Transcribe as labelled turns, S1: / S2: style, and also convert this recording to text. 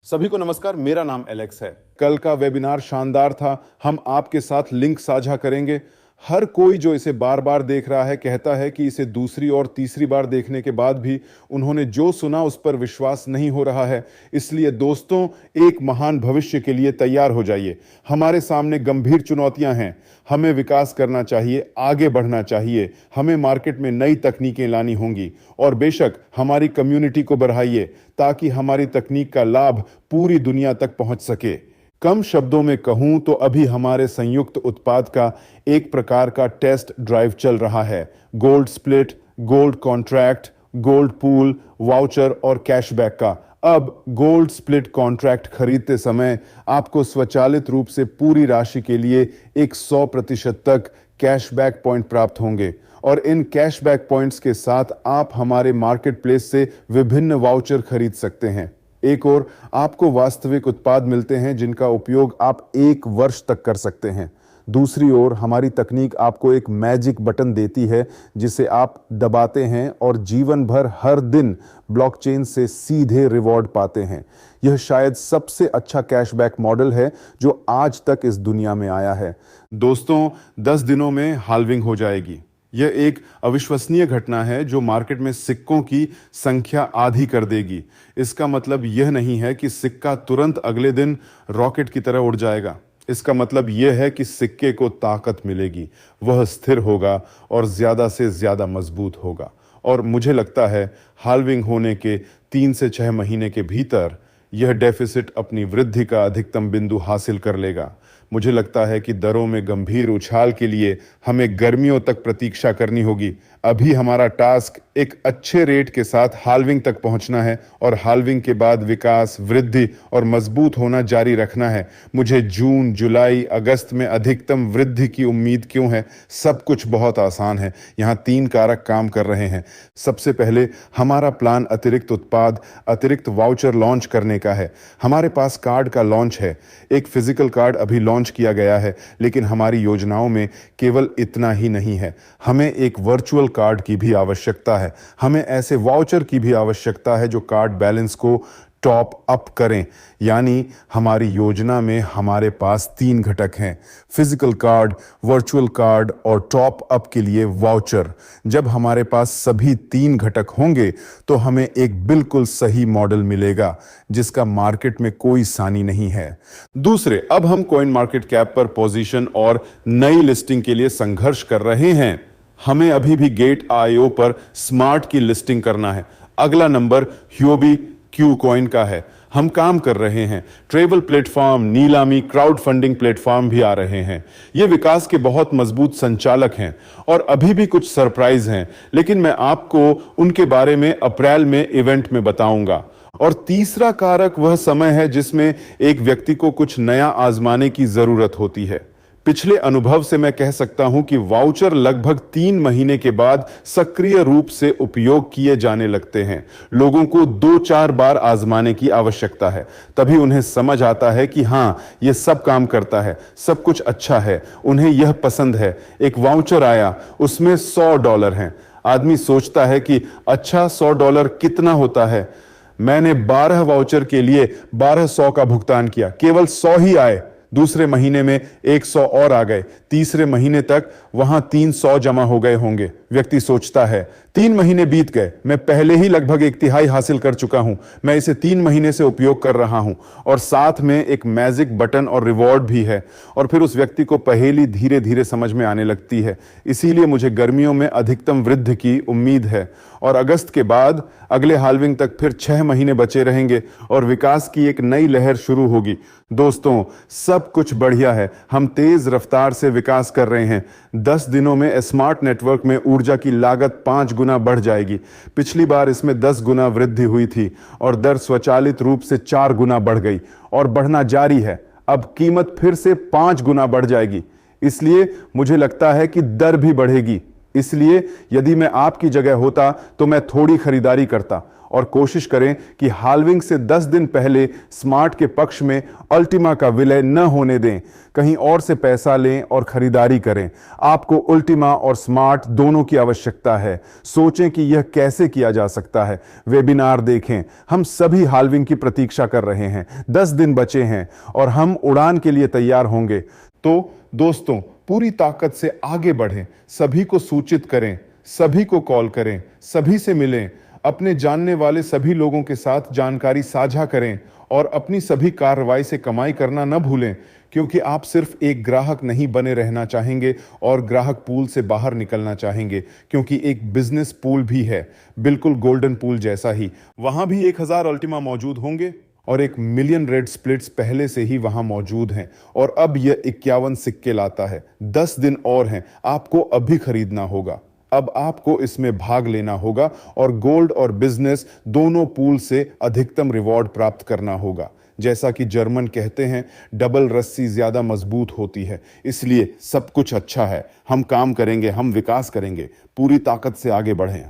S1: सभी को नमस्कार। मेरा नाम एलेक्स है। कल का वेबिनार शानदार था। हम आपके साथ लिंक साझा करेंगे। हर कोई जो इसे बार बार देख रहा है कहता है कि इसे दूसरी और तीसरी बार देखने के बाद भी उन्होंने जो सुना उस पर विश्वास नहीं हो रहा है। इसलिए दोस्तों, एक महान भविष्य के लिए तैयार हो जाइए। हमारे सामने गंभीर चुनौतियां हैं। हमें विकास करना चाहिए, आगे बढ़ना चाहिए। हमें मार्केट में नई तकनीकें लानी होंगी और बेशक हमारी कम्युनिटी को बढ़ाइए ताकि हमारी तकनीक का लाभ पूरी दुनिया तक पहुंच सके। कम शब्दों में कहूं तो अभी हमारे संयुक्त उत्पाद का एक प्रकार का टेस्ट ड्राइव चल रहा है। Gold split, gold contract, gold pool, voucher और कैशबैक का। अब गोल्ड स्प्लिट कॉन्ट्रैक्ट खरीदते समय आपको स्वचालित रूप से पूरी राशि के लिए एक 100% तक कैशबैक पॉइंट प्राप्त होंगे और इन कैशबैक पॉइंट्स के साथ आप हमारे मार्केट प्लेस से विभिन्न वाउचर खरीद सकते हैं। एक और आपको वास्तविक उत्पाद मिलते हैं जिनका उपयोग आप 1 वर्ष तक कर सकते हैं। दूसरी ओर हमारी तकनीक आपको एक मैजिक बटन देती है जिसे आप दबाते हैं और जीवन भर हर दिन ब्लॉकचेन से सीधे रिवॉर्ड पाते हैं। यह शायद सबसे अच्छा कैशबैक मॉडल है जो आज तक इस दुनिया में आया है। दोस्तों, 10 दिनों में हाल्विंग हो जाएगी। यह एक अविश्वसनीय घटना है जो मार्केट में सिक्कों की संख्या आधी कर देगी। इसका मतलब यह नहीं है कि सिक्का तुरंत अगले दिन रॉकेट की तरह उड़ जाएगा। इसका मतलब यह है कि सिक्के को ताकत मिलेगी, वह स्थिर होगा और ज्यादा से ज्यादा मजबूत होगा। और मुझे लगता है हाल्विंग होने के 3 से 6 महीने के भीतर यह डेफिसिट अपनी वृद्धि का अधिकतम बिंदु हासिल कर लेगा। मुझे लगता है कि दरों में गंभीर उछाल के लिए हमें गर्मियों तक प्रतीक्षा करनी होगी। अभी हमारा टास्क एक अच्छे रेट के साथ हाल्विंग तक पहुंचना है और हाल्विंग के बाद विकास, वृद्धि और मजबूत होना जारी रखना है। मुझे जून, जुलाई, अगस्त में अधिकतम वृद्धि की उम्मीद क्यों है? सब कुछ बहुत आसान है। यहाँ 3 कारक काम कर रहे हैं। सबसे पहले हमारा प्लान अतिरिक्त उत्पाद, अतिरिक्त वाउचर लॉन्च करने का है। हमारे पास कार्ड का लॉन्च है। एक फिजिकल कार्ड अभी लॉन्च किया गया है, लेकिन हमारी योजनाओं में केवल इतना ही नहीं है। हमें एक वर्चुअल कार्ड की भी आवश्यकता है। हमें ऐसे वाउचर की भी आवश्यकता है जो कार्ड बैलेंस को टॉप अप करें। यानी हमारी योजना में हमारे पास 3 घटक हैं: फिजिकल कार्ड, वर्चुअल कार्ड और टॉप अप के लिए वाउचर। जब हमारे पास सभी 3 घटक होंगे तो हमें एक बिल्कुल सही मॉडल मिलेगा जिसका मार्केट में कोई सानी नहीं है। दूसरे, अब हम कॉइन मार्केट कैप पर पोजीशन और नई लिस्टिंग के लिए संघर्ष कर रहे हैं। हमें अभी भी गेट आईओ पर स्मार्ट की लिस्टिंग करना है। अगला नंबर ह्योबी क्यू कॉइन का है। हम काम कर रहे हैं। ट्रेवल प्लेटफॉर्म, नीलामी, क्राउड फंडिंग प्लेटफॉर्म भी आ रहे हैं। ये विकास के बहुत मजबूत संचालक हैं और अभी भी कुछ सरप्राइज हैं, लेकिन मैं आपको उनके बारे में अप्रैल में इवेंट में बताऊंगा। और तीसरा कारक वह समय है जिसमें एक व्यक्ति को कुछ नया आजमाने की जरूरत होती है। पिछले अनुभव से मैं कह सकता हूं कि वाउचर लगभग 3 महीने के बाद सक्रिय रूप से उपयोग किए जाने लगते हैं। लोगों को 2-4 बार आजमाने की आवश्यकता है, तभी उन्हें समझ आता है कि हां, यह सब काम करता है, सब कुछ अच्छा है, उन्हें यह पसंद है। एक वाउचर आया, उसमें $100 हैं। आदमी सोचता है कि अच्छा, $100 कितना होता है? मैंने 12 वाउचर के लिए 1200 का भुगतान किया, केवल 100 ही आए। दूसरे महीने में 100 और आ गए। तीसरे महीने तक वहां 300 जमा हो गए होंगे। व्यक्ति सोचता है 3 महीने बीत गए, मैं पहले ही लगभग 1/3 हासिल कर चुका हूं, मैं इसे 3 महीने से उपयोग कर रहा हूं और साथ में एक मैजिक बटन और रिवॉर्ड भी है। और फिर उस व्यक्ति को पहेली धीरे धीरे समझ में आने लगती है। इसीलिए मुझे गर्मियों में अधिकतम वृद्धि की उम्मीद है और अगस्त के बाद अगले हाल्विंग तक फिर 6 महीने बचे रहेंगे और विकास की एक नई लहर शुरू होगी। दोस्तों, सब कुछ बढ़िया है। हम तेज रफ्तार से विकास कर रहे हैं। 10 दिनों में स्मार्ट नेटवर्क में ऊर्जा की लागत 5 गुना बढ़ जाएगी। पिछली बार इसमें 10 गुना वृद्धि हुई थी और दर स्वचालित रूप से 4 गुना बढ़ गई और बढ़ना जारी है। अब कीमत फिर से 5 गुना बढ़ जाएगी। इसलिए मुझे लगता है कि दर भी बढ़ेगी। इसलिए यदि मैं आपकी जगह होता तो मैं थोड़ी खरीदारी करता और कोशिश करें कि हाल्विंग से 10 दिन पहले स्मार्ट के पक्ष में अल्टीमा का विलय न होने दें। कहीं और से पैसा लें और खरीदारी करें। आपको अल्टीमा और स्मार्ट दोनों की आवश्यकता है। सोचें कि यह कैसे किया जा सकता है। वेबिनार देखें। हम सभी हाल्विंग की प्रतीक्षा कर रहे हैं। 10 दिन बचे हैं और हम उड़ान के लिए तैयार होंगे। तो दोस्तों, पूरी ताकत से आगे बढ़ें। सभी को सूचित करें, सभी को कॉल करें, सभी से मिलें, अपने जानने वाले सभी लोगों के साथ जानकारी साझा करें और अपनी सभी कार्रवाई से कमाई करना न भूलें, क्योंकि आप सिर्फ एक ग्राहक नहीं बने रहना चाहेंगे और ग्राहक पूल से बाहर निकलना चाहेंगे, क्योंकि एक बिजनेस पूल भी है, बिल्कुल गोल्डन पूल जैसा ही। वहां भी 1000 अल्टीमा मौजूद होंगे और 1 मिलियन रेड स्प्लिट्स पहले से ही वहां मौजूद हैं और अब यह 51 सिक्के लाता है। 10 दिन और हैं। आपको अभी खरीदना होगा। अब आपको इसमें भाग लेना होगा और गोल्ड और बिजनेस दोनों पूल से अधिकतम रिवॉर्ड प्राप्त करना होगा। जैसा कि जर्मन कहते हैं, डबल रस्सी ज्यादा मजबूत होती है। इसलिए सब कुछ अच्छा है। हम काम करेंगे, हम विकास करेंगे, पूरी ताकत से आगे बढ़ें।